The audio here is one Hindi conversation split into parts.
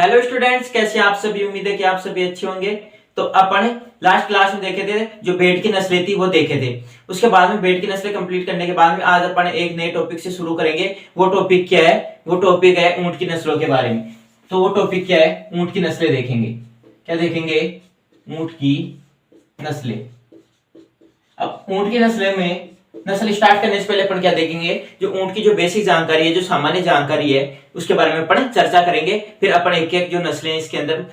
हेलो स्टूडेंट्स, कैसे आप सभी। उम्मीद है कि आप सभी अच्छे होंगे। तो अपन लास्ट क्लास में देखे थे जो भेड़ की नस्लें थी वो देखे थे। उसके बाद में भेड़ की नस्लें कंप्लीट करने के बाद में आज अपन एक नए टॉपिक से शुरू करेंगे। वो टॉपिक क्या है? वो टॉपिक है ऊंट की नस्लों के बारे में। तो वो टॉपिक क्या है? ऊंट की नस्लें देखेंगे। क्या देखेंगे? ऊंट की नस्लें। अब ऊंट की नस्लें में नस्ल स्टार्ट करने से पहले अपन क्या देखेंगे? जो ऊंट की जो बेसिक जानकारी है, जो सामान्य जानकारी है, उसके बारे में अपन चर्चा करेंगे। फिर अपन एक एक जो नस्लें इसके अंदर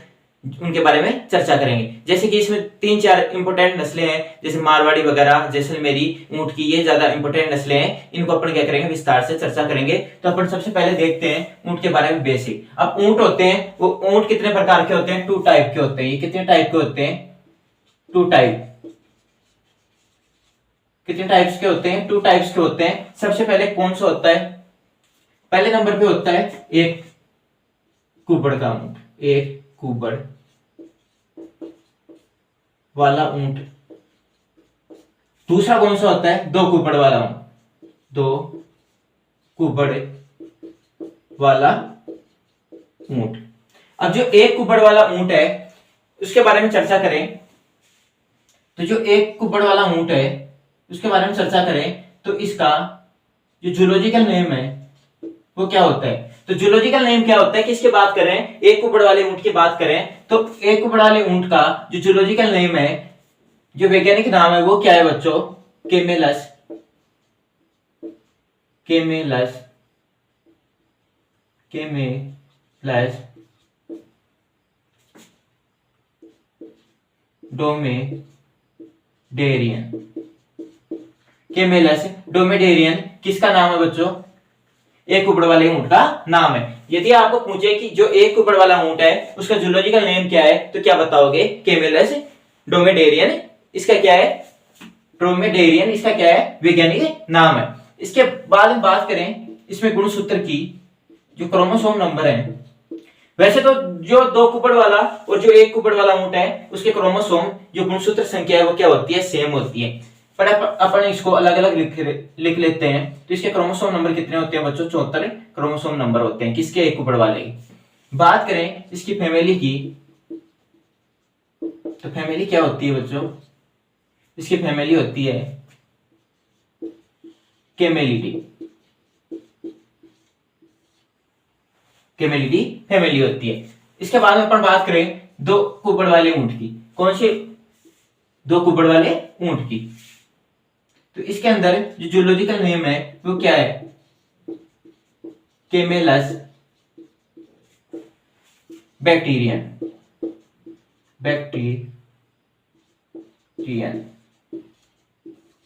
उनके बारे में चर्चा करेंगे। जैसे कि इसमें 3-4 इंपोर्टेंट नस्लें हैं, जैसे मारवाड़ी वगैरह, जैसलमेरी ऊंट की, ये ज्यादा इंपोर्टेंट नस्लें हैं। इनको अपन क्या करेंगे? विस्तार से चर्चा करेंगे। तो अपन सबसे पहले देखते हैं ऊंट के बारे में बेसिक। अब ऊंट होते हैं, वो ऊंट कितने प्रकार के होते हैं? 2 टाइप के होते हैं। ये कितने टाइप के होते हैं? 2 टाइप। कितने टाइप्स के होते हैं? 2 टाइप्स के होते हैं। सबसे पहले कौन सा होता है? पहले नंबर पे होता है एक कुबड़ का ऊंट, एक कुबड़ वाला ऊंट। दूसरा कौन सा होता है? 2 कुबड़ वाला ऊंट, 2 कुबड़ वाला ऊंट। अब जो एक कुबड़ वाला ऊंट है उसके बारे में चर्चा करें, तो जो एक कुबड़ वाला ऊंट है उसके बारे में चर्चा करें तो इसका जो जूलॉजिकल नेम है वो क्या होता है? तो जूलॉजिकल नेम क्या होता है? किसकी बात करें? एक कुबड़ वाले ऊंट की बात करें तो एक कुबड़ वाले ऊंट का जो जूलॉजिकल नेम है, जो वैज्ञानिक नाम है, वो क्या है बच्चों? केमेलस। केमेलस, केमेलस डोमेडेरियन। केमेलस डोमेडेरियन किसका नाम है बच्चों? एक कुबड़ वाले ऊंट का नाम है। यदि आपको पूछे कि जो एक कुबड़ वाला ऊंट है उसका जूलॉजिकल नेम क्या है, तो क्या बताओगे? केमेलस डोमेडेरियन। इसका क्या है? ड्रोमेडेरियन इसका क्या है? वैज्ञानिक नाम है। इसके बाद में बात करें इसमें गुणसूत्र की, जो क्रोमोसोम नंबर है। वैसे तो जो 2 कुबड़ वाला और जो एक कुबड़ वाला ऊंट है उसके क्रोमोसोम जो गुणसूत्र संख्या है वो क्या होती है? सेम होती है। पर अपन इसको अलग अलग लिख लेते हैं। तो इसके क्रोमोसोम नंबर कितने होते हैं बच्चों? 74 क्रोमोसोम नंबर होते हैं। किसके? एक कुबड़ वाले की। बात करें इसकी फैमिली की, तो फैमिली क्या होती है बच्चों? इसकी फैमिली होती है कैमेलिडी। कैमेलिडी फैमिली होती है। इसके बाद में अपन बात करें 2 कुबड़ वाले ऊंट की। कौन से? 2 कुबड़ वाले ऊंट की। तो इसके अंदर जो जूलॉजिकल नेम है वो क्या है? Camelus bactrian.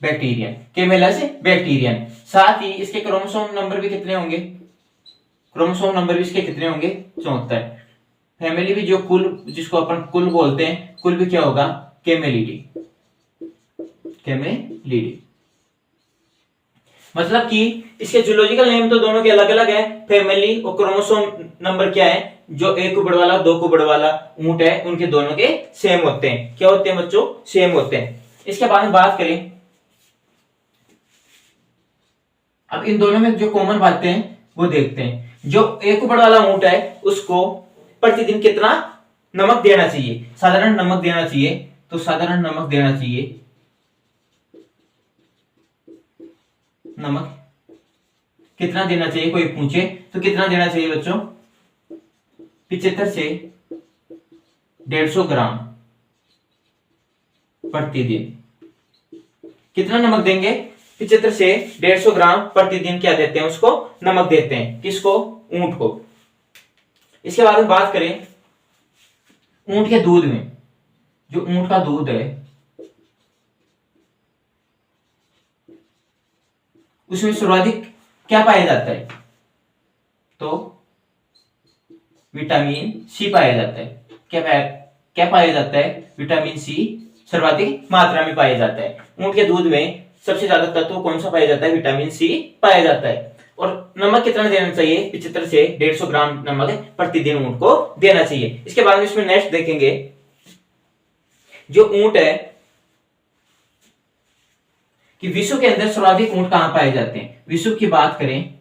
Bactrian Camelus bactrian. साथ ही इसके क्रोमोसोम नंबर भी कितने होंगे? क्रोमोसोम नंबर भी इसके कितने होंगे? 74। फैमिली भी जो कुल, जिसको अपन कुल बोलते हैं, कुल भी क्या होगा? केमेलिडी। केमेलिडी मतलब कि इसके जूलॉजिकल नेम तो दोनों के अलग अलग है। फैमिली और क्रोमोसोम नंबर क्या है? जो एक कुबड़ वाला 2 कुबड़ वाला ऊंट है उनके दोनों के सेम होते हैं। क्या होते हैं बच्चों? सेम होते हैं। इसके बाद में बात करें, अब इन दोनों में जो कॉमन बातें हैं वो देखते हैं। जो एक कुबड़ वाला ऊंट है उसको प्रतिदिन कितना नमक देना चाहिए? साधारण नमक देना चाहिए। तो साधारण नमक देना चाहिए, नमक कितना देना चाहिए? कोई पूछे तो कितना देना चाहिए बच्चों? 75 से 150 ग्राम प्रतिदिन। कितना नमक देंगे? 75 से 150 ग्राम प्रतिदिन क्या देते हैं? उसको नमक देते हैं। किसको? ऊंट को। इसके बाद में बात करें ऊंट के दूध में, जो ऊंट का दूध है उसमें सर्वाधिक क्या पाया जाता है? तो विटामिन सी पाया जाता है। क्या पाया जाता है? विटामिन सी सर्वाधिक मात्रा में पाया जाता है। ऊंट के दूध में सबसे ज्यादा तत्व कौन सा पाया जाता है? विटामिन सी पाया जाता है। और नमक कितना देना चाहिए? 75 से 150 ग्राम नमक प्रतिदिन ऊंट को देना चाहिए। इसके बाद में इसमें नेक्स्ट देखेंगे, जो ऊंट है कि विश्व के अंदर सर्वाधिक ऊंट कहां पाए जाते हैं? विश्व की बात करें,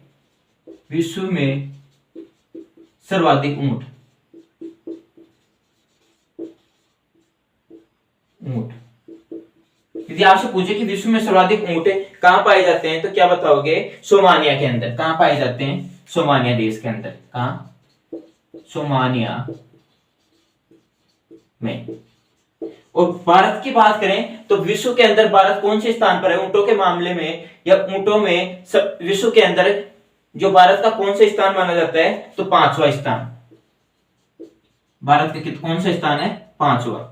विश्व में सर्वाधिक ऊंट यदि आपसे पूछे कि विश्व में सर्वाधिक ऊंट कहाँ पाए जाते हैं तो क्या बताओगे? सोमानिया के अंदर। कहाँ पाए जाते हैं? सोमानिया देश के अंदर। कहाँ? सोमानिया में। और भारत की बात करें तो विश्व के अंदर भारत कौन से स्थान पर है ऊंटों के मामले में, या ऊंटों में विश्व के अंदर जो भारत का कौन सा स्थान माना जाता है? तो 5वां स्थान। भारत का कौन सा स्थान है? 5वां।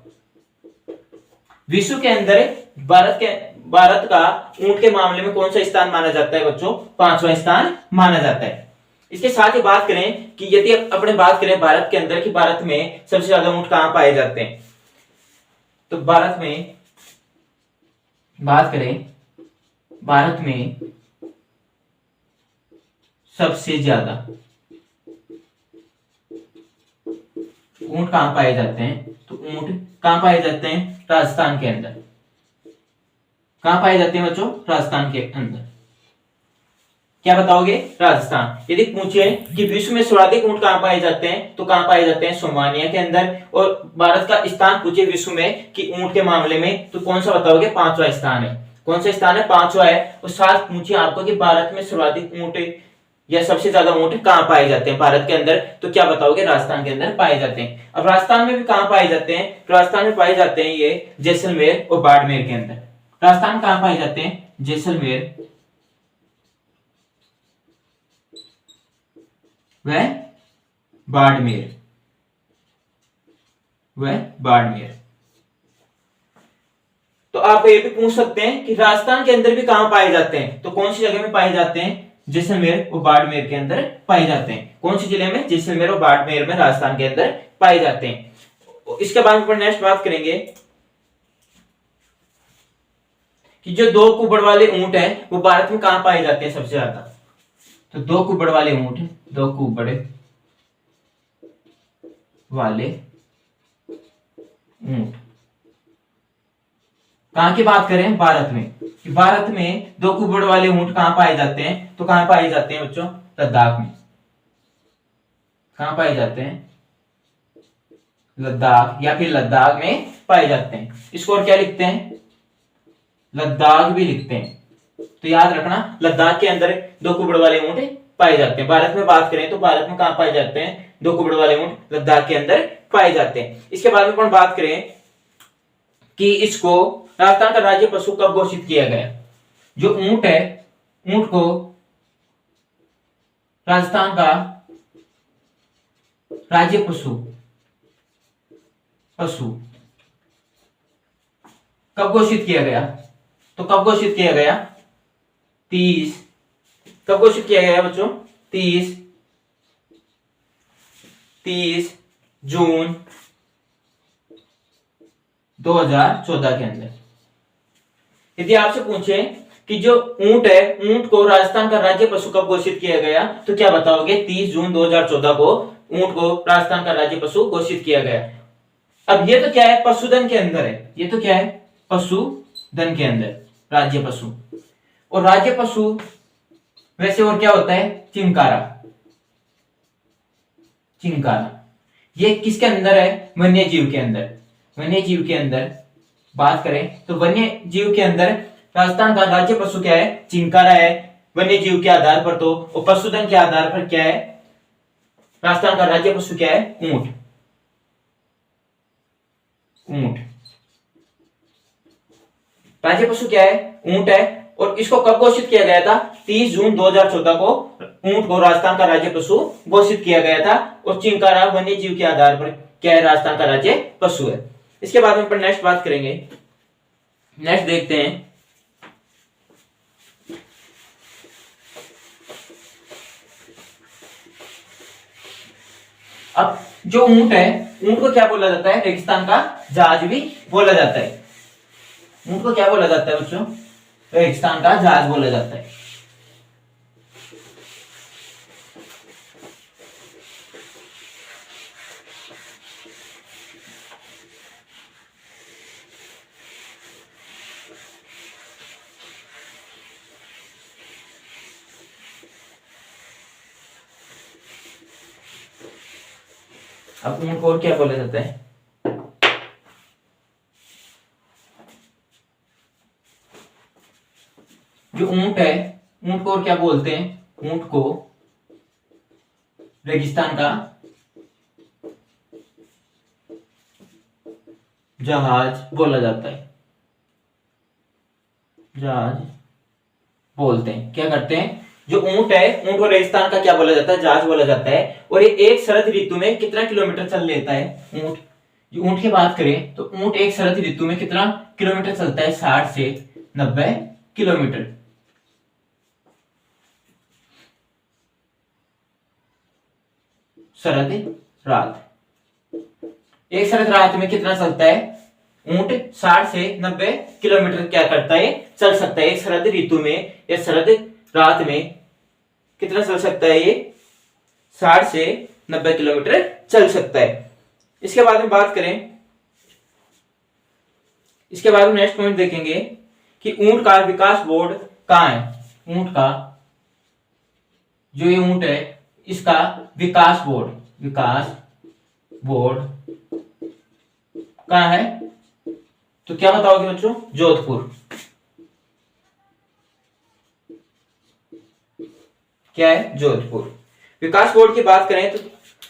विश्व के अंदर भारत का ऊंट के मामले में कौन सा स्थान माना जाता है बच्चों? 5वां स्थान माना जाता है। इसके साथ ही बात करें कि यदि अपने बात करें भारत के अंदर कि भारत में सबसे ज्यादा ऊंट कहां पाए जाते हैं, तो भारत में बात करें, भारत में सबसे ज्यादा ऊंट कहां पाए जाते हैं? तो ऊंट कहां पाए जाते हैं? राजस्थान के अंदर। कहां पाए जाते हैं बच्चों? राजस्थान के अंदर। क्या बताओगे? राजस्थान। यदि पूछे कि विश्व में सर्वाधिक ऊंट कहां पाए जाते हैं तो कहां पाए जाते हैं? सोमानिया के अंदर। और भारत का स्थान पूछे विश्व में कि ऊंट के मामले में, तो कौन सा बताओगे? 5वां स्थान है। कौन सा स्थान है? 5वां है। और साथ पूछे आपको कि भारत में सर्वाधिक ऊंट या सबसे ज्यादा ऊंट कहां पाए जाते हैं भारत के अंदर, तो क्या बताओगे? राजस्थान के अंदर पाए जाते हैं। अब राजस्थान में भी कहां पाए जाते हैं? राजस्थान में पाए जाते हैं ये जैसलमेर और बाड़मेर के अंदर। राजस्थान कहां पाए जाते हैं? जैसलमेर वह बाड़मेर, वह बाड़मेर। तो आप ये भी पूछ सकते हैं कि राजस्थान के अंदर भी कहां पाए जाते हैं, तो कौन सी जगह में पाए जाते हैं? जैसलमेर और बाड़मेर के अंदर पाए जाते हैं। कौन सी जिले में? जैसलमेर और बाड़मेर में राजस्थान के अंदर पाए जाते हैं। इसके बाद में नेक्स्ट बात करेंगे कि जो 2 कुबड़ वाले ऊंट हैं वो भारत में कहां पाए जाते हैं सबसे ज्यादा? तो 2 कुबड़ वाले ऊंट, 2 कुबड़ वाले ऊंट कहां की बात करें? भारत में। कि भारत में 2 कुबड़ वाले ऊंट कहां पाए जाते हैं? तो कहां पाए जाते हैं बच्चों? लद्दाख में। कहां पाए जाते हैं? लद्दाख, या फिर लद्दाख में पाए जाते हैं। इसको और क्या लिखते हैं? लद्दाख भी लिखते हैं। तो याद रखना, लद्दाख के अंदर 2 कुबड़ वाले ऊंट पाए जाते हैं। भारत में बात करें तो भारत में कहां पाए जाते हैं? 2 कुबड़ वाले ऊंट लद्दाख के अंदर पाए जाते हैं। इसके बाद में अपन बात करें कि इसको राजस्थान का राज्य पशु कब घोषित किया गया? जो ऊंट है, ऊंट को राजस्थान का राज्य पशु कब घोषित किया गया? तो कब घोषित किया गया? 30 कब घोषित किया गया बच्चों? 30 जून 2014 के अंदर। यदि आपसे पूछे कि जो ऊंट है, ऊंट को राजस्थान का राज्य पशु कब घोषित किया गया, तो क्या बताओगे? 30 जून 2014 को ऊंट को राजस्थान का राज्य पशु घोषित किया गया। अब ये तो क्या है? पशुधन के अंदर है। ये तो क्या है? पशुधन के अंदर राज्य पशु। और राज्य पशु वैसे और क्या होता है? चिंकारा। चिंकारा ये किसके अंदर है? वन्य जीव के अंदर। वन्य जीव के अंदर बात करें तो वन्य जीव के अंदर राजस्थान का राज्य पशु क्या है? चिंकारा है। वन्य जीव के आधार पर तो, और पशुधन के आधार पर क्या है? राजस्थान का राज्य पशु क्या है? ऊंट। ऊंट राज्य पशु क्या है? ऊंट है। और इसको कब घोषित किया गया था? 30 जून 2014 को ऊंट को राजस्थान का राज्य पशु घोषित किया गया था। और चिंकारा वन्य जीव के आधार पर क्या है? राजस्थान का राज्य पशु है। इसके बाद में अपन नेक्स्ट बात करेंगे। नेक्स्ट देखते हैं, अब जो ऊंट है, ऊंट को क्या बोला जाता है? रेगिस्तान का जहाज भी बोला जाता है। ऊंट को क्या बोला जाता है बच्चों? रेगिस्तान का जहाज बोला जाता है। अब ऊंट को और क्या बोला जाता है? जो ऊंट है, ऊंट को और क्या बोलते हैं? ऊंट को रेगिस्तान का जहाज बोला जाता है। जहाज बोलते हैं। क्या करते हैं? जो ऊंट है, ऊंट को रेगिस्तान का क्या बोला जाता है? जहाज बोला जाता है। और ये एक शरद ऋतु में कितना किलोमीटर चल लेता है ऊंट? जो ऊंट की बात करें तो ऊंट एक शरद ऋतु में कितना किलोमीटर चलता है? 60 से 90 किलोमीटर। शरद रात, एक शरद रात में कितना चलता है? ऊंट 60 से 90 किलोमीटर क्या करता है? चल सकता है। एक शरद ऋतु में या शरद रात में कितना चल सकता है? ये 60 से 90 किलोमीटर चल सकता है। इसके बाद में बात करें, इसके बाद में नेक्स्ट पॉइंट देखेंगे कि ऊंट का विकास बोर्ड कहाँ है? ऊंट का जो ये ऊंट है इसका विकास बोर्ड कहाँ है? तो क्या बताओगे बच्चों? जोधपुर। क्या है? जोधपुर। विकास बोर्ड की बात करें तो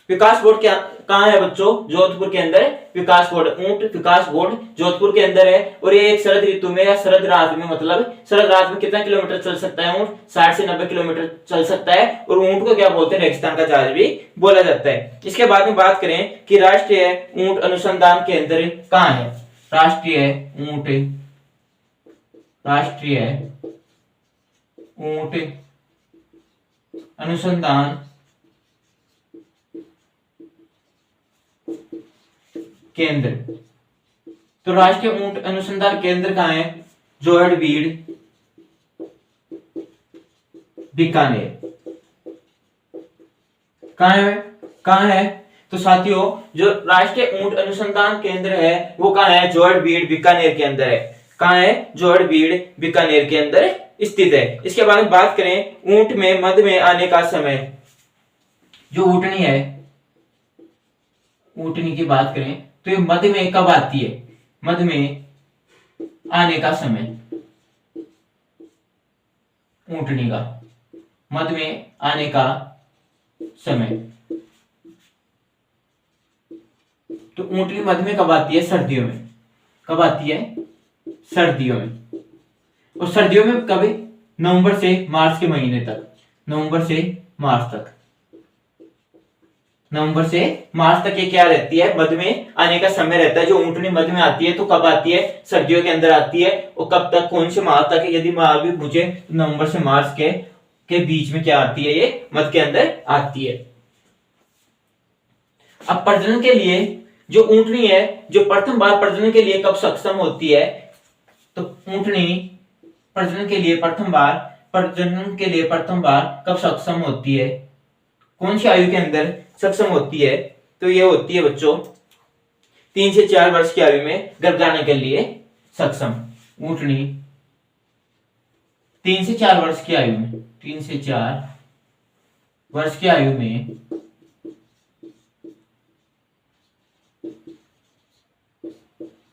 विकास बोर्ड क्या कहाँ है बच्चों? जोधपुर के अंदर विकास बोर्ड, ऊंट विकास बोर्ड जोधपुर के अंदर है। और ये एक शरद ऋतु में या शरद रात में, मतलब शरद रात में कितना किलोमीटर चल सकता है ऊंट? 60 से 90 किलोमीटर चल सकता है। और ऊंट को क्या बोलते हैं? रेगिस्तान का जहाज भी बोला जाता है। इसके बाद में बात करें कि राष्ट्रीय ऊंट अनुसंधान केंद्र कहाँ है? राष्ट्रीय ऊंट अनुसंधान केंद्र। तो राष्ट्रीय ऊंट अनुसंधान केंद्र कहाँ है? जोहड़बीड़, बीकानेर। कहाँ है? तो साथियों जो राष्ट्रीय ऊंट अनुसंधान केंद्र है वो कहाँ है? जोहड़बीड़, बीकानेर के अंदर है। कहाँ है? जोहड़बीड़, बीकानेर के अंदर स्थित है। इसके बाद में बात करें ऊंट में मध्य में आने का समय। जो ऊंटनी है, ऊंटनी की बात करें तो ये मध्य में कब आती है? मध्य में आने का समय ऊंटनी का, मध्य में आने का समय। तो ऊंटनी मध्य में कब आती है? सर्दियों में। कब आती है? सर्दियों में। और सर्दियों में कब? नवंबर से मार्च के महीने तक। नवंबर से मार्च तक। नवंबर से मार्च तक ये क्या रहती है? मध्य में आने का समय रहता है। जो ऊंटनी मध्य में आती है तो कब आती है? सर्दियों के अंदर आती है। और कब तक? कौन से माह तक? यदि माह भी पूछे तो नवंबर से मार्च के बीच में क्या आती है? ये मध्य के अंदर आती है। अब प्रजनन के लिए जो ऊंटनी है, जो प्रथम बार प्रजनन के लिए कब सक्षम होती है? तो ऊंटनी प्रजनन के लिए प्रथम बार कब सक्षम होती है? कौन सी आयु के अंदर सक्षम होती है? तो ये होती है बच्चों 3 से 4 वर्ष की आयु में गर्भाधान के लिए सक्षम। ऊंटनी 3 से 4 वर्ष की आयु में, 3 से 4 वर्ष की आयु में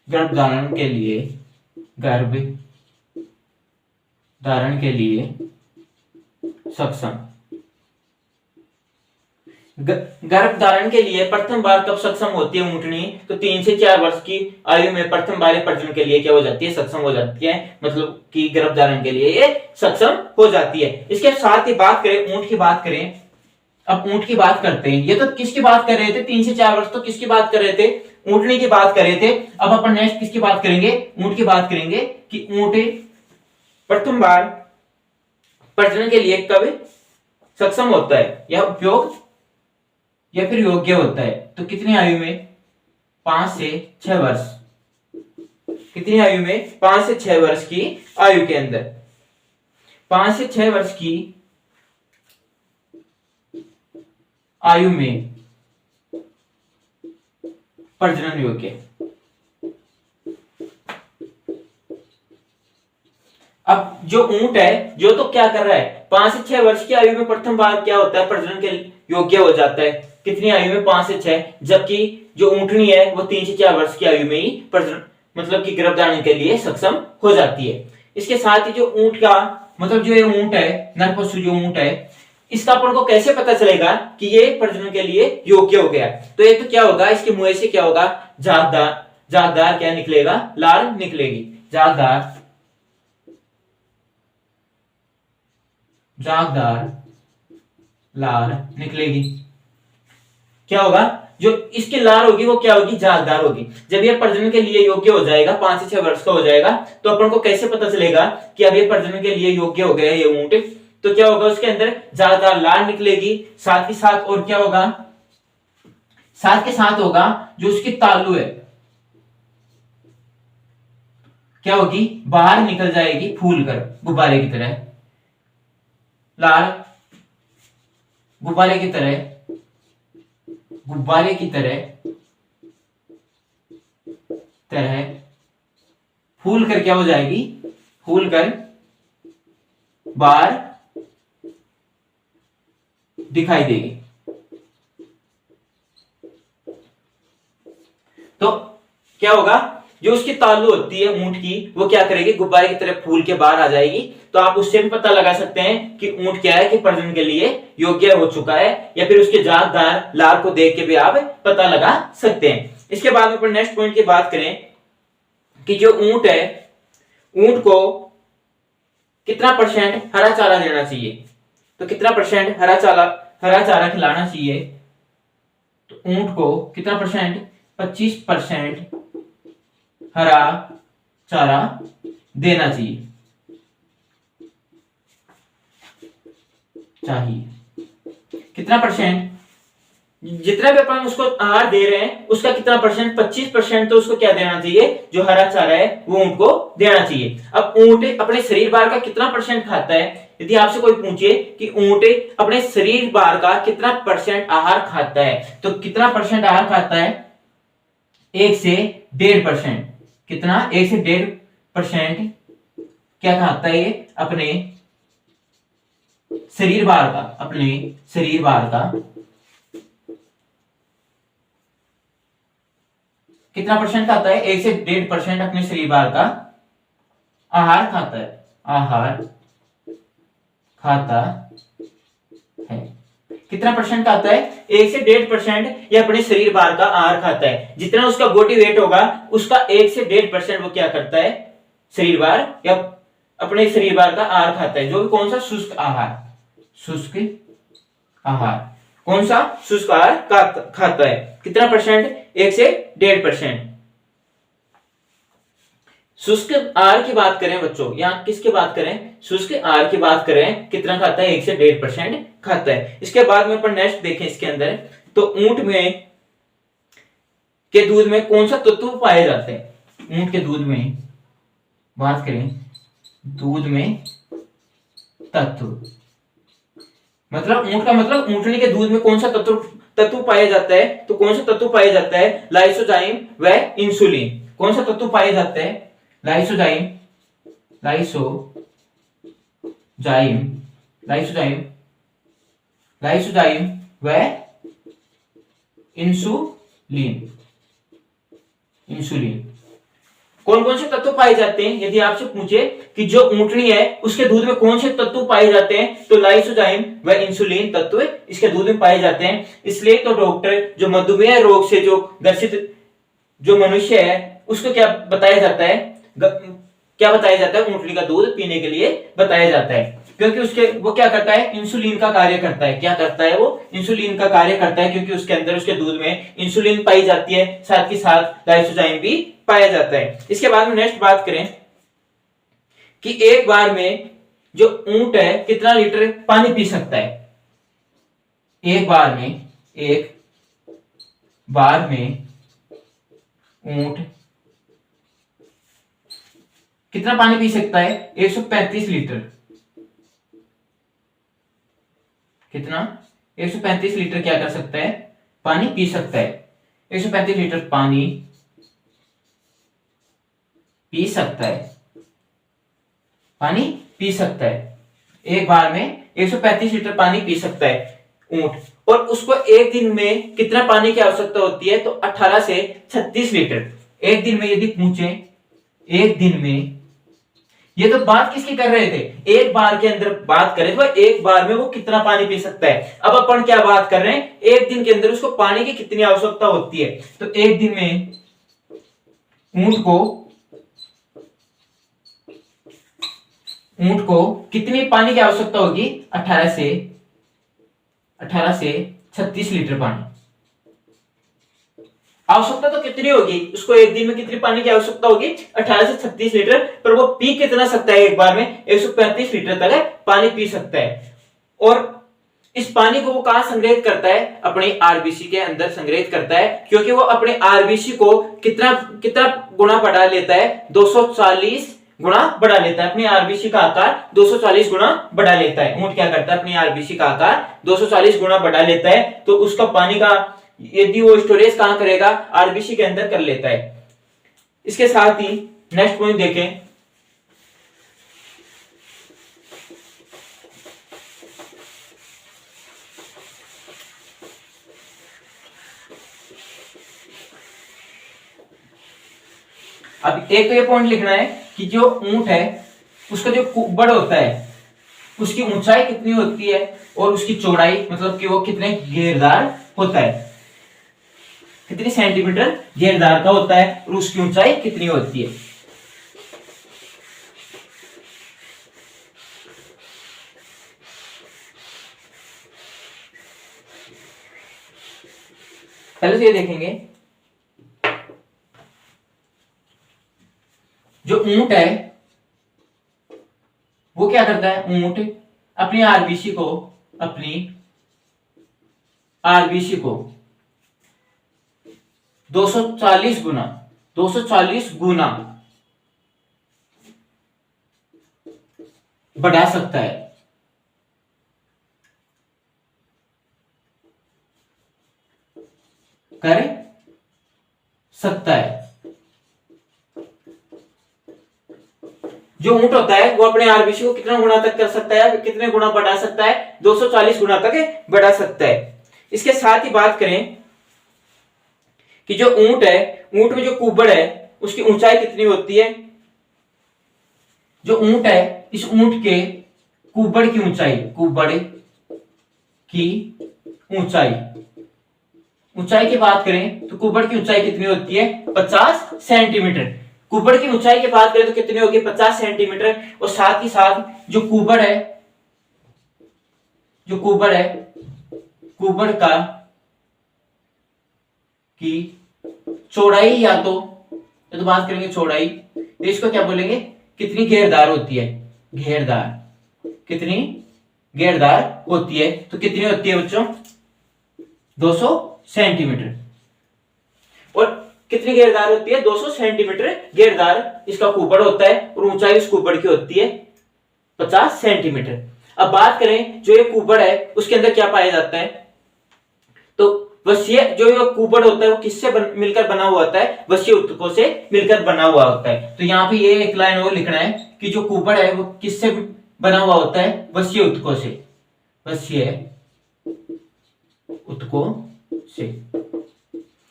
गर्भधारण के लिए सक्षम। गर्भधारण के लिए प्रथम बार कब सक्षम होती है ऊंटनी? तो 3 से 4 वर्ष की आयु में प्रथम बार प्रजनन के लिए क्या हो जाती है? सक्षम हो जाती है। मतलब कि गर्भधारण के लिए ये सक्षम हो जाती है। इसके साथ ही बात करें ऊंट की बात करें। अब ऊंट की बात करते हैं। ये तो किसकी बात कर रहे थे? 3 से 4 वर्ष तो किसकी बात कर रहे थे? ऊंटनी की बात कर रहे थे। अब अपन नेक्स्ट किसकी बात करेंगे? ऊंट की बात करेंगे कि ऊंट प्रथम बार प्रजनन के लिए कब सक्षम होता है या उपयोग या फिर योग्य होता है? तो कितनी आयु में? 5 से 6 वर्ष। कितनी आयु में? 5 से 6 वर्ष की आयु के अंदर। 5 से 6 वर्ष की आयु में प्रजनन योग्य। अब जो ऊंट है जो तो क्या कर रहा है? 5 से 6 वर्ष की आयु में प्रथम बार क्या होता है? प्रजनन के योग्य हो जाता है। कितनी आयु में? 5 से 6। जबकि जो ऊंटनी है वो 3 से 4 वर्ष की आयु में ही प्रजनन मतलब कि गर्भधारण के लिए सक्षम हो जाती है। इसके साथ ही जो ऊंट का मतलब जो ये ऊंट है, नर पशु जो ऊंट है, इसका अपन को कैसे पता चलेगा कि ये प्रजनन के लिए योग्य हो गया? तो एक तो क्या होगा, इसके मुंह से क्या होगा, जागदार, जागदार क्या निकलेगा, लार निकलेगी, जागदार, जागदार लार निकलेगी। क्या होगा, जो इसकी लार होगी वो क्या होगी, जागदार होगी। जब ये प्रजनन के लिए योग्य हो जाएगा, 5 से 6 वर्ष का हो जाएगा, तो अपन को कैसे पता चलेगा कि अब ये प्रजनन के लिए योग्य हो गया है ये ऊंट? तो क्या होगा, उसके अंदर जागदार लार निकलेगी, साथ ही साथ और क्या होगा, साथ के साथ होगा जो उसकी तालू है, क्या होगी, बाहर निकल जाएगी फूल कर, गुब्बारे की तरह, लार गुब्बारे की तरह, गुब्बारे की तरह तरह फूल कर क्या हो जाएगी, फूल कर बाहर दिखाई देगी। तो क्या होगा, जो उसकी तालू होती है ऊंट की, वो क्या करेगी, गुब्बारे की तरह फूल के बाहर आ जाएगी। तो आप उससे भी पता लगा सकते हैं कि ऊंट क्या है, कि प्रजनन के लिए योग्य हो चुका है, या फिर उसके जागदार लार को देख के भी आप पता लगा सकते हैं। इसके बाद में नेक्स्ट पॉइंट की बात करें कि जो ऊंट है, ऊंट को कितना % हरा चारा देना चाहिए? तो कितना % हरा चारा खिलाना चाहिए? तो ऊंट को कितना %? 25% हरा चारा देना चाहिए, कितना %? जितना भी अपन उसको आहार दे रहे हैं उसका कितना %? 25% तो उसको क्या देना चाहिए, जो हरा चारा है वो ऊंट को देना चाहिए। अब ऊंट अपने शरीर भार का कितना % खाता है? यदि आपसे कोई पूछे कि ऊंट अपने शरीर भार का कितना % आहार खाता है, तो कितना % आहार खाता है? 1 से 1.5%। कितना? 1 से 1.5% क्या खाता है ये, अपने शरीर भार का, अपने शरीर भार का कितना % खाता है? 1 से 1.5% अपने शरीर भार का आहार खाता है, आहार खाता है। कितना % खाता है? 1 से 1.5% ये अपने शरीर भार का आहार खाता है। जितना उसका बॉडी वेट होगा उसका 1 से 1.5% वो क्या करता है, शरीर भार या अपने शरीर भार का आहार खाता है, जो भी कौन सा, शुष्क आहार, शुष्क आहार, कौन सा, शुष्क आहार खाता है। कितना %? 1 से 1.5%। शुष्क आहार की बात करें बच्चों, यहाँ किसकी बात करें, शुष्क आहार की बात करें, कितना खाता है? 1 से 1.5% खाता है। इसके बाद में अपन नेक्स्ट देखें इसके अंदर, तो ऊंट में के दूध में कौन सा तत्व पाए जाते हैं? ऊंट के दूध में बात करें, दूध में तत्व, मतलब ऊंट का मतलब ऊंटनी के दूध में कौन सा तत्व पाया जाता है? तो कौन सा तत्व पाया जाता है? लाइसोजाइम व इंसुलिन। कौन सा तत्व पाया जाता है? लाइसोजाइम, लाइसोजाइम, लाइसोजाइम, लाइसोजाइम व इंसुलिन, इंसुलिन। कौन कौन से तत्व पाए जाते हैं? यदि आपसे पूछे कि जो ऊंटनी है उसके दूध में कौन से तत्व पाए जाते हैं, तो लाइसोजाइम व इंसुलिन तत्व इसके दूध में पाए जाते हैं। इसलिए तो डॉक्टर जो मधुमेह रोग से जो ग्रसित जो मनुष्य है उसको क्या बताया जाता है, क्या बताया जाता है, ऊंटनी का दूध पीने के लिए बताया जाता है, क्योंकि उसके वो क्या करता है, इंसुलिन का कार्य करता है। क्या करता है वो? इंसुलिन का कार्य करता है, क्योंकि उसके अंदर उसके दूध में इंसुलिन पाई जाती है, साथ ही साथ लाइसोजाइम भी पाया जाता है। इसके बाद में नेक्स्ट बात करें कि एक बार में जो ऊंट है कितना लीटर पानी पी सकता है? एक बार में ऊंट कितना पानी पी सकता है? 135 लीटर। कितना? 135 लीटर क्या कर सकता है? पानी पी सकता है। 135 लीटर पानी पी सकता है, पानी पी सकता है। एक बार में 135 लीटर पानी पी सकता है ऊंट। और उसको एक दिन में कितना पानी की आवश्यकता होती है? तो 18 से 36 लीटर। एक दिन में यदि पूछे, एक दिन में ये तो बात किसकी कर रहे थे, एक बार के अंदर बात करें तो एक बार में वो कितना पानी पी सकता है। अब अपन क्या बात कर रहे हैं, एक दिन के अंदर उसको पानी की कितनी आवश्यकता होती है। तो एक दिन में ऊंट को कितनी पानी की आवश्यकता होगी, 18 से 36 लीटर पानी। आवश्यकता तो कितनी होगी, उसको एक दिन में कितनी पानी की आवश्यकता होगी, 18 से 36 लीटर। पर वो पी कितना सकता है एक बार में, 135 लीटर तक पानी पी सकता है। और इस पानी को वो कहां संग्रहित करता है, अपने आरबीसी के अंदर संग्रहित करता है, क्योंकि वो अपने आरबीसी को कितना कितना गुना बढ़ा लेता है, 240 गुना बढ़ा लेता है। अपनी आरबीसी का आकार 240 गुना बढ़ा लेता है। ऊंट क्या करता है, अपनी आरबीसी का आकार 240 गुना बढ़ा लेता है। तो उसका पानी का यदि वो स्टोरेज कहां करेगा, आरबीसी के अंदर कर लेता है। इसके साथ ही नेक्स्ट पॉइंट देखें, अब एक तो ये पॉइंट लिखना है कि जो ऊंट है उसका जो कुब्बड़ होता है उसकी ऊंचाई कितनी होती है और उसकी चौड़ाई, मतलब कि वो कितने घेरदार होता है, कितनी सेंटीमीटर घेरदार का होता है और उसकी ऊंचाई कितनी होती है। पहले तो ये देखेंगे, जो ऊंट है वो क्या करता है, ऊंट अपनी आरबीसी को 240 गुना बढ़ा सकता है। कर सकता है। जो ऊंट होता है वो अपने आरबीसी को कितना गुना तक कर सकता है, कितने गुना बढ़ा सकता है, 240 गुना तक बढ़ा सकता है। इसके साथ ही बात करें कि जो ऊंट है, ऊंट में जो कुब्बड़ है उसकी ऊंचाई कितनी होती है। जो ऊंट है, इस ऊंट के कुब्बड़ की ऊंचाई की बात करें तो कुब्बड़ की ऊंचाई कितनी होती है, 50 सेंटीमीटर। कुब्बड़ की ऊंचाई की बात करें तो कितनी होगी, 50 सेंटीमीटर। और साथ ही साथ जो कुब्बड़ का की चौड़ाई, या तो बात करेंगे चौड़ाई, तो इसको क्या बोलेंगे, कितनी घेरदार होती है, कितनी घेरदार होती है। तो कितनी होती है बच्चों, 200 सेंटीमीटर। और कितनी घेरदार होती है, 200 सेंटीमीटर घेरदार इसका कुब्बड़ होता है और ऊंचाई उस कुब्बड़ की होती है 50 सेंटीमीटर। अब बात करें जो ये कुब्बड़ है उसके अंदर क्या पाया जाता है, तो वसीय जो ये कुब्बड़ होता है वो किससे मिलकर बना हुआ होता है, वसीय उत्तकों से मिलकर बना हुआ होता है। तो यहाँ पे ये एक लाइन और लिखना है कि जो कुब्बड़ है वो किससे बना हुआ होता है, वसीय उत्तकों से,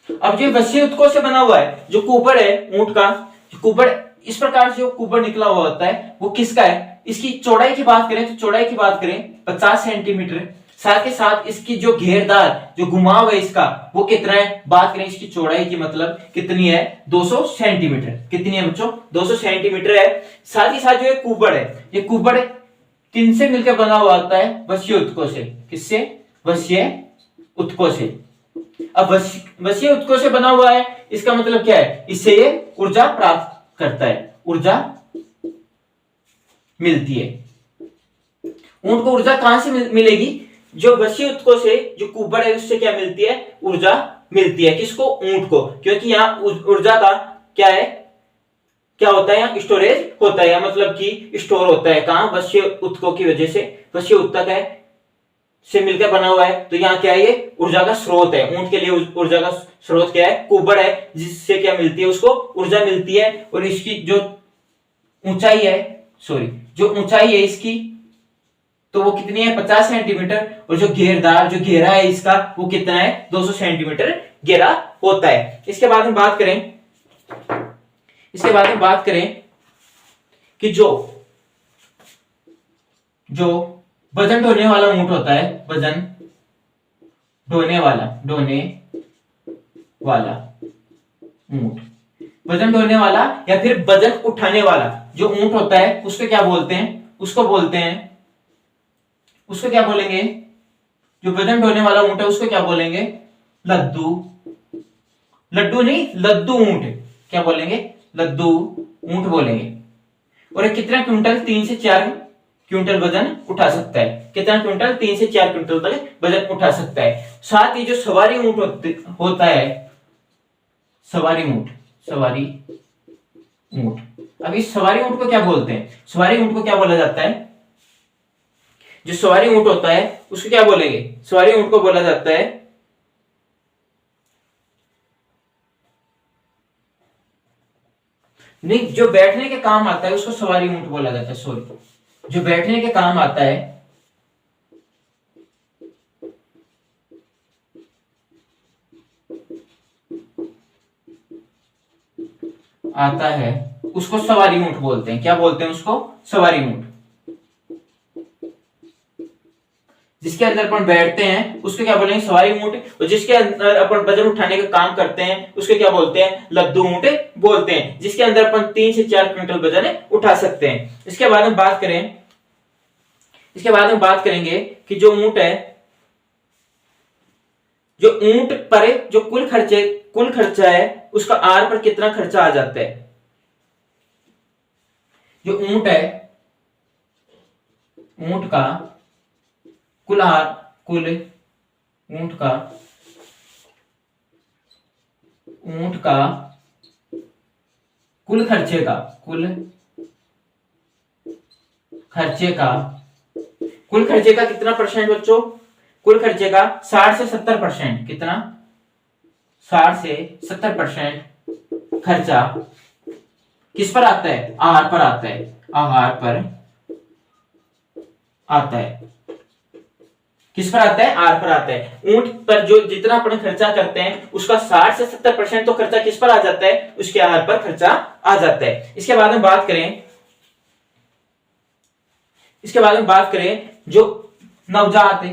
अब जो वसीय उत्तकों से बना हुआ है जो कुब्बड़ है ऊंट का, जो कुब्बड़ इस प्रकार से जो कुब्बड़ निकला हुआ होता है वो किसका है। इसकी चौड़ाई की बात करें तो 50 सेंटीमीटर। साथ के साथ इसकी जो घेरदार जो घुमाव है इसका वो कितना है, बात करें इसकी चौड़ाई की, मतलब कितनी है, 200 सेंटीमीटर। कितनी है बच्चों, 200 सेंटीमीटर है। साथ ही साथ जो ये कुब्बड़ है, ये कुब्बड़ किनसे मिलकर बना हुआ होता है, वसीय उत्तकों से। किससे, वसीय उत्तकों से। अब वसीय उत्तकों से बना हुआ है, इसका मतलब क्या है, इससे ये ऊर्जा प्राप्त करता है, ऊर्जा मिलती है। ऊंट को ऊर्जा कहां से मिलेगी, जो वसीय उत्तकों से जो कुब्बड़ है उससे क्या मिलती है, ऊर्जा मिलती है। किसको, ऊंट को, क्योंकि यहाँ ऊर्जा का क्या है, क्या होता है, यहाँ स्टोरेज होता है, मतलब कि स्टोर होता है कहां, वसीय उत्तकों की वजह से। वसीय उत्तक है से मिलकर बना हुआ है, तो यहाँ क्या है, ये ऊर्जा का स्रोत है। ऊंट के लिए ऊर्जा का स्रोत क्या है, कुब्बड़ है, जिससे क्या मिलती है, उसको ऊर्जा मिलती है। और इसकी जो ऊंचाई है इसकी, तो वो कितनी है, 50 सेंटीमीटर। और जो घेरा है इसका वो कितना है, 200 सेंटीमीटर घेरा होता है। इसके बाद में बात करें कि जो जो वजन ढोने वाला ऊंट होता है, वजन ढोने वाला ऊंट, वजन ढोने वाला या फिर वजन उठाने वाला जो ऊंट होता है उसको क्या बोलते हैं? उसको क्या बोलेंगे? जो वजन ढोने वाला ऊंट है उसको क्या बोलेंगे? लद्दू। लड्डू नहीं, लद्दू ऊंट। क्या बोलेंगे? लद्दू ऊंट बोलेंगे। और ये कितना क्विंटल? 3 से 4 क्विंटल वजन उठा सकता है। कितना क्विंटल? 3 से 4 क्विंटल तक वजन उठा सकता है। साथ ही जो सवारी ऊंट होता है, सवारी ऊंट। अब इस सवारी ऊंट को क्या बोलते हैं? सवारी ऊंट को क्या बोला जाता है? जो सवारी ऊंट होता है उसको क्या बोलेंगे? सवारी ऊंट को बोला जाता है नहीं, जो बैठने के काम आता है उसको सवारी ऊंट बोला जाता है। सॉरी, जो बैठने के काम आता है उसको सवारी ऊंट बोलते हैं। क्या बोलते हैं उसको? सवारी ऊंट। जिसके अंदर अपन बैठते हैं उसको क्या बोलेंगे? सवारी ऊंट। और जिसके अंदर अपन वजन उठाने का काम करते हैं उसको क्या बोलते हैं? लद्दू ऊंट बोलते हैं। जिसके अंदर अपन 3 से 4 क्विंटल वजन उठा सकते हैं। इसके बाद हम बात करेंगे कि जो ऊंट है, जो ऊंट पर जो कुल खर्चा है उसका आर पर कितना खर्चा आ जाता है? जो ऊंट है, ऊंट का कुल आर, ऊंट का कुल खर्चे का कितना परसेंट बच्चों? कुल खर्चे का 60 से 70%। कितना? 60 से 70% खर्चा किस पर आता है? आहार पर आता है। आहार पर आता है। किस पर आता है? आहार पर आता है। ऊंट पर जो जितना अपन खर्चा करते हैं उसका 60 से 70% तो खर्चा किस पर आ जाता है? उसके आहार पर खर्चा आ जाता है। इसके बाद हम बात करें जो नवजात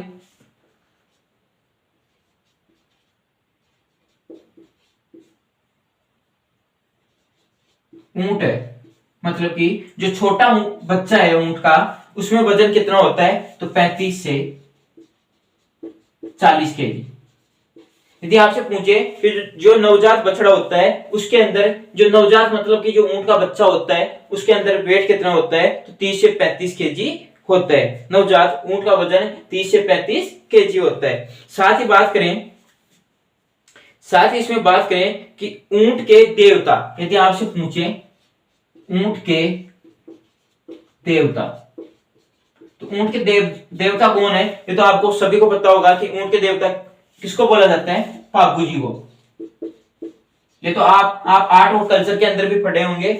ऊंट है, मतलब कि जो छोटा बच्चा है ऊंट का, उसमें वजन कितना होता है? तो 35 से 40 केजी। यदि आपसे पूछे कि जो नवजात बछड़ा होता है उसके अंदर, जो नवजात मतलब कि जो ऊंट का बच्चा होता है उसके अंदर वेट कितना होता है? तो 30 से 35 केजी होता है। नवजात ऊंट का वजन 30 से 35 केजी होता है। साथ ही इसमें बात करें कि ऊंट के देवता, यदि आपसे पूछे ऊंट के देवता, तो ऊंट के देवता कौन है? ये तो आपको सभी को पता होगा कि ऊंट के देवता किसको बोला जाता है? पापू जी को। ये तो आप आर्ट और कल्चर के अंदर भी पढ़े होंगे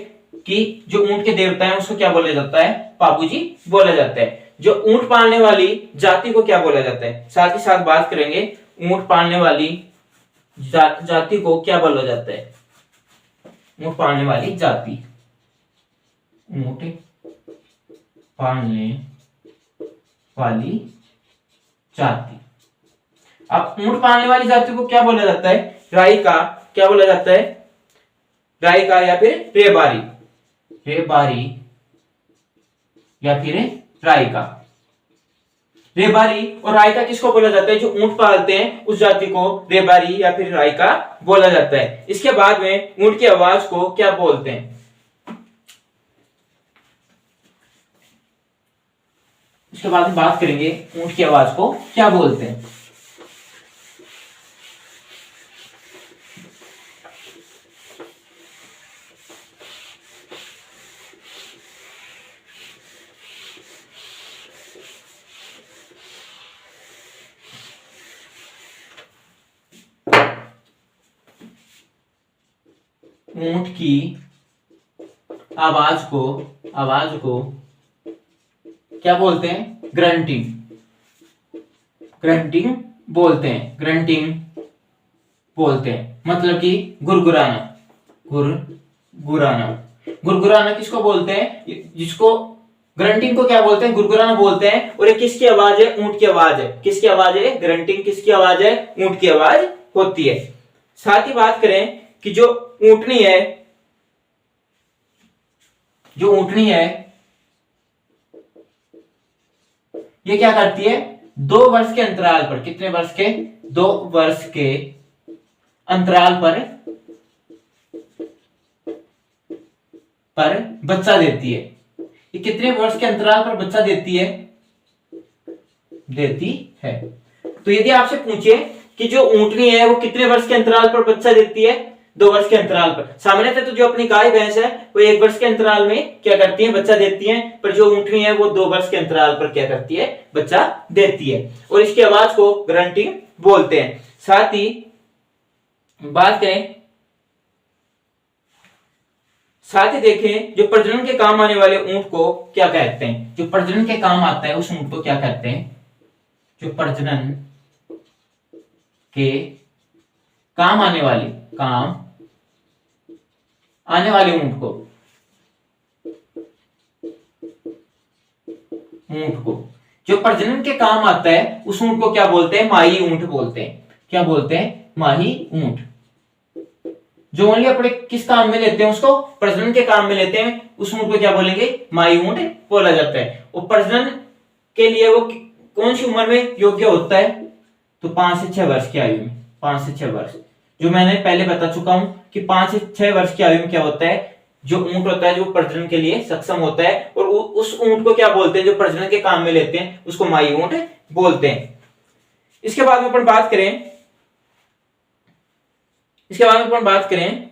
कि जो ऊंट के देवता है उसको क्या बोला जाता है? पापू जी बोला जाता है। जो ऊंट पालने वाली जाति को क्या बोला जाता है? साथ ही साथ बात करेंगे ऊंट पालने वाली जाति को क्या बोला जाता है? ऊंट पालने वाली जाति, ऊंट पालने वाली जाति। अब ऊंट पालने वाली जाति को क्या बोला जाता है? राइका। क्या बोला जाता है? राइका या फिर रेबारी या फिर राइका। रेबारी और राइका किसको बोला जाता है? जो ऊंट पालते हैं उस जाति को रेबारी या फिर राइका बोला जाता है। इसके बाद में ऊंट की आवाज को क्या बोलते हैं? इसके बाद हम बात करेंगे ऊंट की आवाज को क्या बोलते हैं। ऊंट की आवाज को क्या बोलते हैं? ग्रंटिंग बोलते हैं। मतलब कि गुरगुराना किसको बोलते हैं? जिसको ग्रंटिंग को क्या बोलते हैं? गुरगुराना बोलते हैं। और ये किसकी आवाज है? ऊंट की आवाज है। किसकी आवाज है? ग्रंटिंग किसकी आवाज है? ऊंट की आवाज होती है। साथ ही बात करें कि जो ऊंटनी है, जो ऊंटनी है ये क्या करती है? 2 वर्ष के अंतराल पर, कितने वर्ष के? 2 वर्ष के अंतराल पर बच्चा देती है। ये कितने वर्ष के अंतराल पर बच्चा देती है? देती है। तो यदि आपसे पूछे कि जो ऊंटनी है वो कितने वर्ष के अंतराल पर बच्चा देती है? 2 वर्ष के अंतराल पर। सामान्यतः तो जो अपनी गाय भैंस है वो 1 वर्ष के अंतराल में क्या करती है? बच्चा देती है। पर जो ऊंटनी है वो 2 वर्ष के अंतराल पर क्या करती है? बच्चा देती है। और इसकी आवाज को ग्रंटिंग बोलते हैं। साथ ही बात करें, साथ ही देखें जो प्रजनन के काम आने वाले ऊंट को क्या कहते हैं? जो प्रजनन के काम आता है उस ऊंट को क्या कहते हैं? जो प्रजनन के काम आने वाले ऊंट को जो प्रजनन के काम आता है उस ऊंट को क्या बोलते हैं? माही ऊंट बोलते हैं। क्या बोलते हैं? माही ऊंट। जो ओनली अपने किस काम में लेते हैं? उसको प्रजनन के काम में लेते हैं, उस ऊंट को क्या बोलेंगे? माही ऊंट बोला जाता है। और प्रजनन के लिए वो कौन सी उम्र में योग्य होता है? तो 5 से 6 वर्ष की आयु में। 5 से 6 वर्ष, जो मैंने पहले बता चुका हूं कि 5 से 6 वर्ष की आयु में क्या होता है? जो ऊंट होता है जो प्रजनन के लिए सक्षम होता है। और उस ऊंट को क्या बोलते हैं? जो प्रजनन के काम में लेते हैं उसको माही ऊंट बोलते हैं। इसके बाद में अपन बात करें,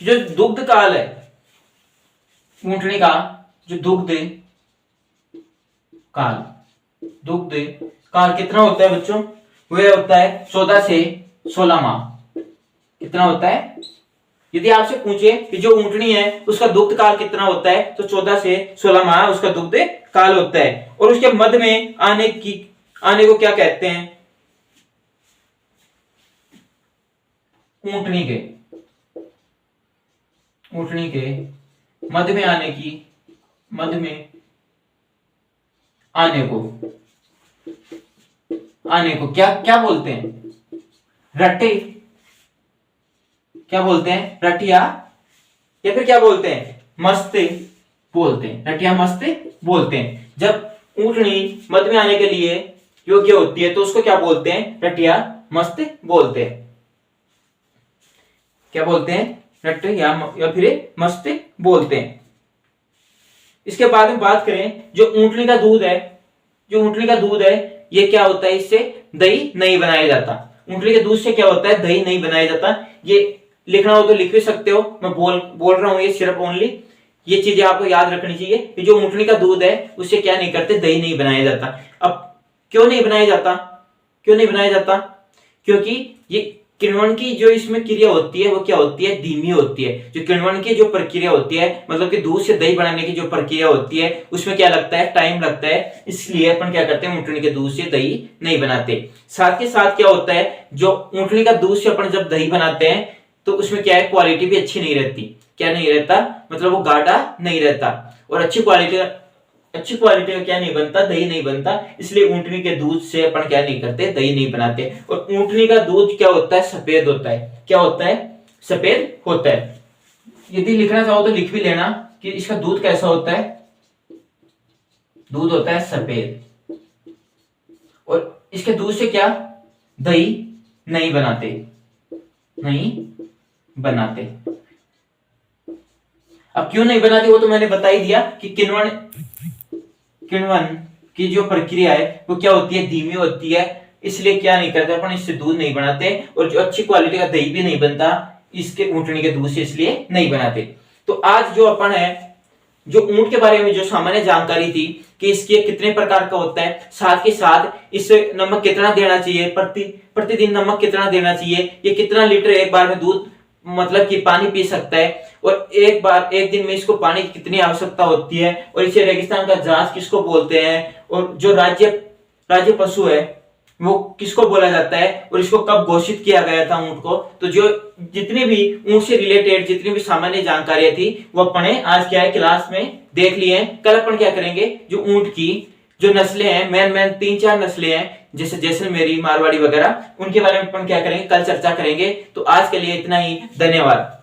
जो दुग्ध काल है ऊंटनी का, जो दुग्ध काल कितना होता है बच्चों? वह होता है 14 से 16 माह। कितना होता है? यदि आपसे पूछे कि जो ऊंटनी है उसका दुग्ध काल कितना होता है, तो 14 से 16 माह उसका दुग्ध काल होता है। और उसके मध्य में आने को क्या कहते हैं? ऊंटनी के मध्य में आने को क्या बोलते हैं? रट्टे। क्या बोलते हैं? रटिया, या फिर क्या बोलते हैं? मस्ते बोलते हैं। रटिया मस्ते बोलते हैं। जब ऊंटनी मध्य में आने के लिए योग्य होती है तो उसको क्या बोलते हैं? रटिया मस्ते बोलते हैं। क्या बोलते हैं? रट्टे या फिर मस्ते बोलते हैं। इसके बाद में बात करें जो ऊंटनी का दूध है ये क्या होता है? इससे दही नहीं बनाया जाता। ऊंटनी के दूध से क्या होता है? दही नहीं बनाया जाता। ये लिखना हो तो लिख भी सकते हो, मैं बोल रहा हूं ये सिर्फ ओनली ये चीजें आपको याद रखनी चाहिए कि जो ऊंटनी का दूध है उससे क्या नहीं करते? दही नहीं बनाया जाता। अब क्यों नहीं बनाया जाता? क्योंकि ये किण्वन की जो इसमें क्रिया होती है वो क्या होती है? धीमी होती है। जो किण्वन की जो प्रक्रिया होती है, मतलब कि दूध से दही बनाने की जो प्रक्रिया होती है उसमें क्या लगता है? टाइम लगता है। इसलिए अपन क्या करते हैं? ऊंटनी के दूध से दही नहीं बनाते। साथ के साथ क्या होता है? जो ऊंटनी का दूध से अपन जब दही बनाते हैं तो उसमें क्या है? क्वालिटी भी अच्छी नहीं रहती। क्या नहीं रहता? मतलब वो गाढ़ा नहीं रहता। और अच्छी क्वालिटी का क्या नहीं बनता? दही नहीं बनता। इसलिए ऊंटनी के दूध से अपन क्या नहीं करते? दही नहीं बनाते। और ऊंटनी का दूध क्या होता है? सफेद होता है। क्या होता है? सफेद होता है। यदि लिखना चाहो तो लिख भी लेना कि इसका दूध कैसा होता है? दूध होता है सफेद। और इसके दूध से क्या? दही नहीं बनाते। अब क्यों नहीं बनाते वो तो मैंने बता ही दिया कि किण्वन की जो प्रक्रिया है वो क्या होती है? धीमी होती है। इसलिए क्या नहीं करते अपन? इससे दूध नहीं बनाते। और जो अच्छी क्वालिटी का दही भी नहीं बनता इसके ऊंटनी के दूध से, इसलिए नहीं बनाते। तो आज जो अपन है जो ऊंट के बारे में जो सामान्य जानकारी थी कि इसके कितने प्रकार का होता है, साथ के साथ इसे नमक कितना देना चाहिए, प्रतिदिन नमक कितना देना चाहिए, ये कितना लीटर एक बार में दूध मतलब कि पानी पी सकता है, और एक दिन में इसको पानी की कितनी आवश्यकता होती है, और इसे रेगिस्तान का जहाज किसको बोलते हैं, और जो राज्य पशु है वो किसको बोला जाता है और इसको कब घोषित किया गया था ऊंट को। तो जो जितनी भी ऊंट से रिलेटेड जितनी भी सामान्य जानकारियां थी वो अपने आज क्या है क्लास में देख लिए हैं। कल अपन क्या करेंगे, जो ऊंट की जो नस्लें हैं, मेन 3-4 नस्लें हैं जैसे जैसलमेरी, मारवाड़ी वगैरह, उनके बारे में अपन क्या करेंगे कल चर्चा करेंगे। तो आज के लिए इतना ही, धन्यवाद।